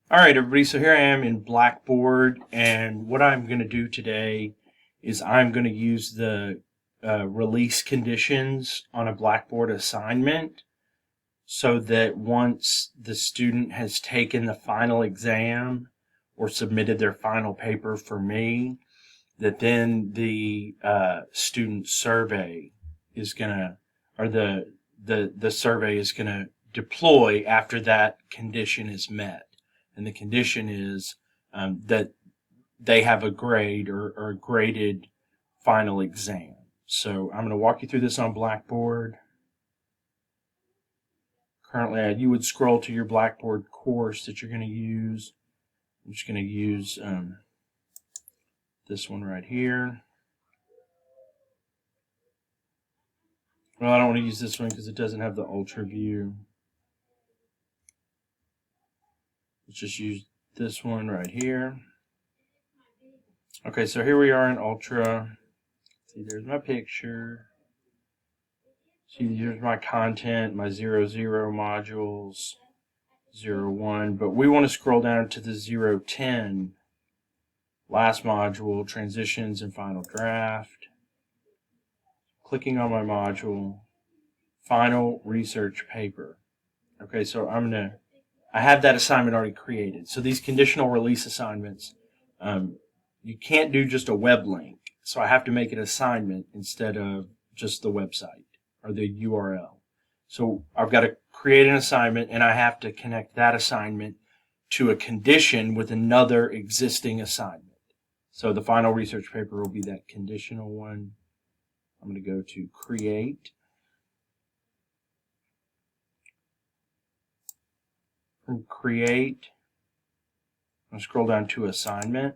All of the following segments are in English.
All right, everybody, so here I am in Blackboard, and what I'm going to do today is I'm going to use the release conditions on a Blackboard assignment so that once the student has taken the final exam or submitted their final paper for me, that then the student survey is going to, or the survey is going to deploy after that condition is met. And the condition is that they have a grade or a graded final exam. So I'm going to walk you through this on Blackboard. Currently, you would scroll to your Blackboard course that you're going to use. I'm just going to use this one right here. Well, I don't want to use this one because it doesn't have the Ultra view. Let's just use this one right here. Okay, so here we are in Ultra. See, there's my picture. See, here's my content, my 0, 0 modules, 0, 1. But we want to scroll down to the 0, 10. Last module, transitions and final draft. Clicking on my module, final research paper. Okay, so I have that assignment already created. So these conditional release assignments, you can't do just a web link. So I have to make an assignment instead of just the website or the URL. So I've got to create an assignment, and I have to connect that assignment to a condition with another existing assignment. So the final research paper will be that conditional one. I'm going to go to create. From create, I'm going to scroll down to assignment.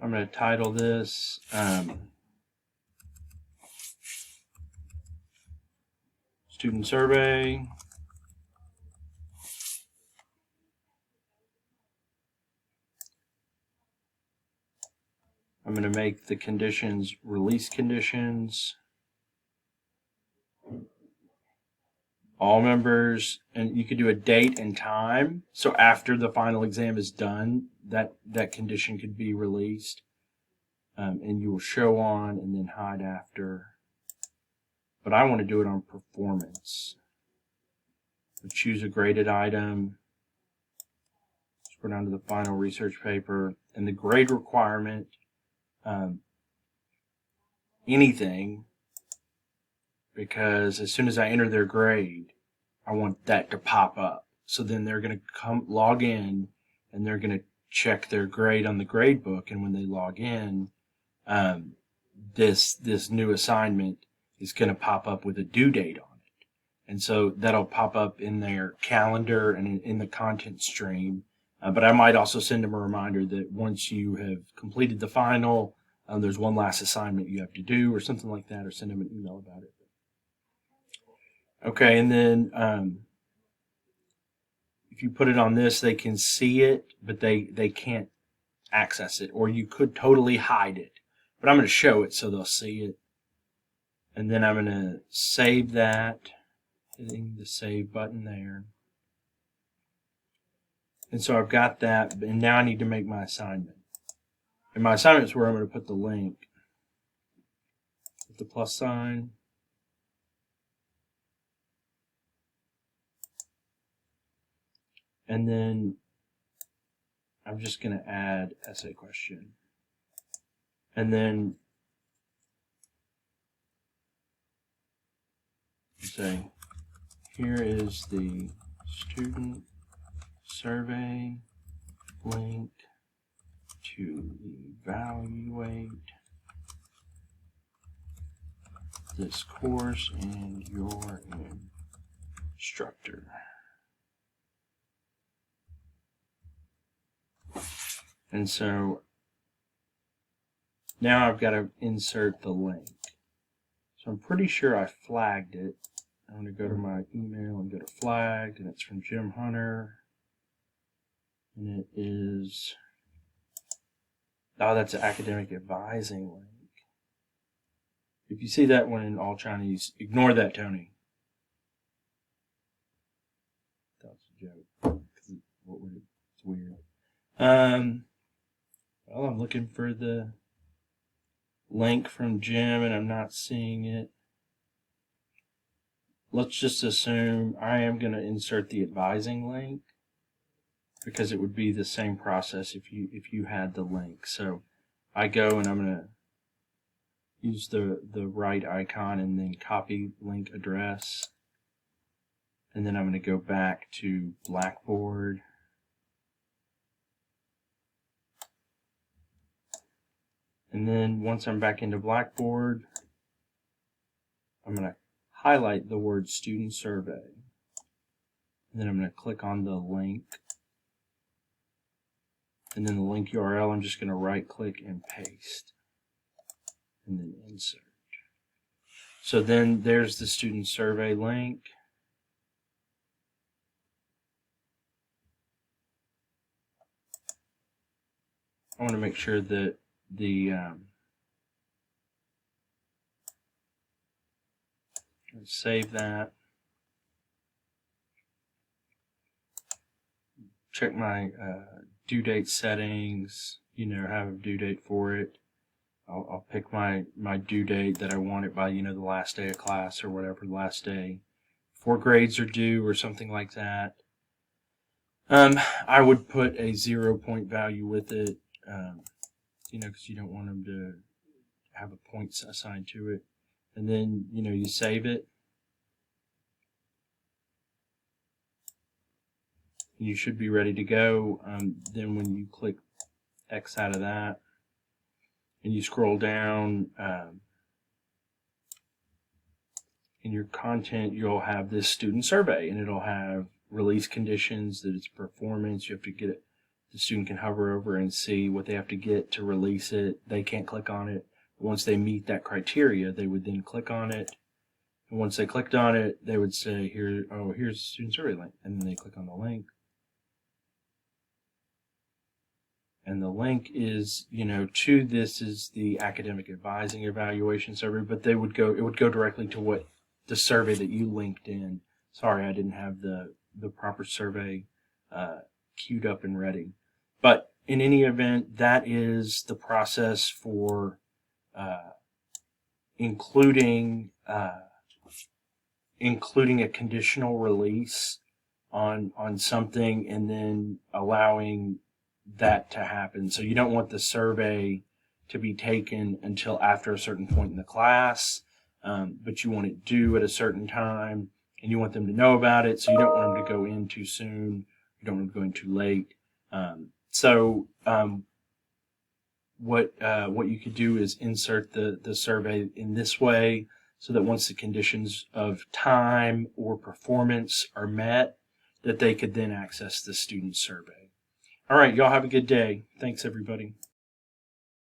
I'm going to title this Student Survey. I'm going to make the conditions release conditions. All members, and you could do a date and time. So after the final exam is done, that condition could be released. And you will show on and then hide after. But I want to do it on performance. So choose a graded item. Scroll down to the final research paper. And the grade requirement, anything, because as soon as I enter their grade, I want that to pop up. So then they're going to come log in, and they're going to check their grade on the grade book. And when they log in, this new assignment is going to pop up with a due date on it. And so that'll pop up in their calendar and in the content stream. But I might also send them a reminder that once you have completed the final, there's one last assignment you have to do or something like that, or send them an email about it. Okay, and then if you put it on this, they can see it, but they can't access it, or you could totally hide it. But I'm going to show it so they'll see it. And then I'm going to save that, hitting the save button there. And so I've got that, and now I need to make my assignment. And my assignment is where I'm going to put the link. With the plus sign. And then I'm just going to add essay question. And then say, here is the student survey link to evaluate this course and your instructor. And so now I've got to insert the link. So I'm pretty sure I flagged it. I'm going to go to my email and go to flagged, and it's from Jim Hunter. And it is, oh, that's an academic advising link. If you see that one in all Chinese, ignore that, Tony. That was a joke. It's weird. Well, I'm looking for the link from Jim and I'm not seeing it. Let's just assume I am going to insert the advising link, because it would be the same process if you had the link. So I go and I'm going to use the right icon and then copy link address. And then I'm going to go back to Blackboard. And then once I'm back into Blackboard, I'm going to highlight the word student survey. And then I'm going to click on the link. And then the link URL, I'm just going to right click and paste. And then insert. So then there's the student survey link. I want to make sure that the save that. Check my due date settings, have a due date for it. I'll pick my due date that I want it by, the last day of class or whatever, last day before grades are due or something like that. I would put a 0-point value with it, because you don't want them to have a point assigned to it. And then, you save it. You should be ready to go. Then when you click X out of that and you scroll down in your content, you'll have this student survey, and it'll have release conditions, that it's performance. You have to get it. The student can hover over and see what they have to get to release it. They can't click on it. Once they meet that criteria, they would then click on it. And once they clicked on it, they would say, here's the student survey link. And then they click on the link. And the link is, to this is the academic advising evaluation survey, but it would go directly to what the survey that you linked in. Sorry, I didn't have the proper survey queued up and ready. But in any event, that is the process for including a conditional release on something, and then allowing that to happen. So you don't want the survey to be taken until after a certain point in the class, but you want it due at a certain time, and you want them to know about it, so you don't want them to go in too soon, you don't want them to go in too late. What you could do is insert the survey in this way, so that once the conditions of time or performance are met, that they could then access the student survey. All right, y'all have a good day. Thanks, everybody.